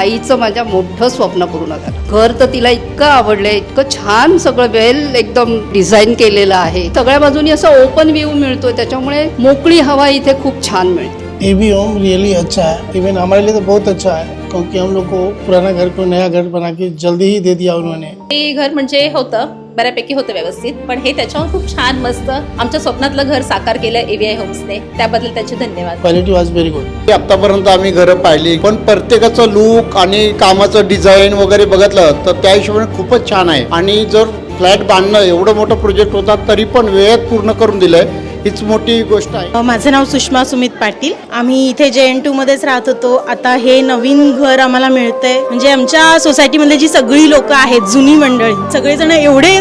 आईचं माझ्या मोठं स्वप्न पूर्ण झालं. घर तर तिला इतकं आवडलंय, इतकं छान सगळं वेल एकदम डिझाईन केलेलं आहे. सगळ्या बाजूनी असं ओपन व्ह्यू मिळतोय, त्याच्यामुळे मोकळी हवा इथे खूप छान मिळते. ये भी होम रियली अच्छा है, इवन हमारे लिए तो बहुत अच्छा है क्योंकि हम लोग को पुराना घर को नया घर बना के जल्दी ही दे दिया उन्होंने. हे घर म्हणजे होतं बऱ्यापैकी होतं व्यवस्थित, पण हे त्याच्यावर खूप छान मस्त आमच्या स्वप्नातलं घर साकार केलं AVI होम्सने. त्याबद्दल त्याचे धन्यवाद. Quality was very good. आतापर्यंत आम्ही घरं पाहिली, पण प्रत्येकाचं लुक आणि कामाचं डिझाईन वगैरे बघितलं तर त्या हिशोबाने खूपच छान आहे. आणि जर फ्लॅट बांधणं एवढं मोठं प्रोजेक्ट होता तरी पण वेळेत पूर्ण करून दिलंय, हीच मोठी गोष्ट आहे. माझं नाव सुषमा सुमित पाटील. आम्ही इथे JN2 मध्येच राहत होतो. आता हे नवीन घर आम्हाला मिळतंय, म्हणजे आमच्या सोसायटीमध्ये जी सगळी लोक आहेत, जुनी मंडळी सगळेजण एवढे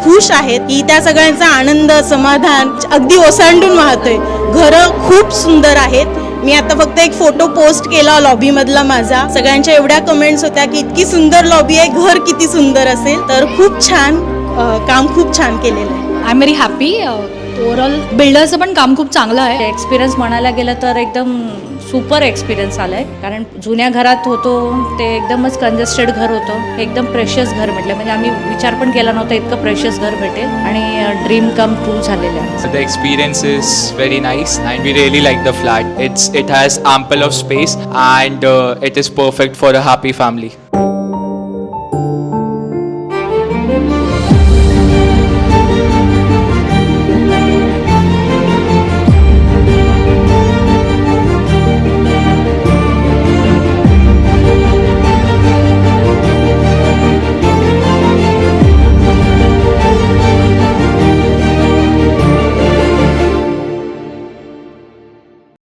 खुश आहेत की त्या सगळ्यांचा आनंद समाधान अगदी ओसांडून वाहतोय. घरं खूप सुंदर आहेत. मी आता फक्त एक फोटो पोस्ट केला लॉबी मधला माझा. सगळ्यांच्या एवढ्या कमेंट्स होत्या की इतकी सुंदर लॉबी आहे, घर किती सुंदर असेल. तर खूप छान काम खूप छान केलेलं आहे. I am very happy. Overall बिल्डरचं पण काम खूप चांगलं आहे. एक्सपिरियन्स म्हणायला गेलं तर एकदम सुपर एक्सपिरियन्स आलाय. कारण जुन्या घरात होतो ते एकदमच कंजेस्टेड घर होतं, एकदम प्रेशियस घर म्हटलं, म्हणजे आम्ही विचार पण केला नव्हता इतकं प्रेशियस घर भेटेल आणि ड्रीम कम ट्रू झालेलं आहे. The experience is very nice and we really like the flat. It has ample of space and it is perfect for a happy family.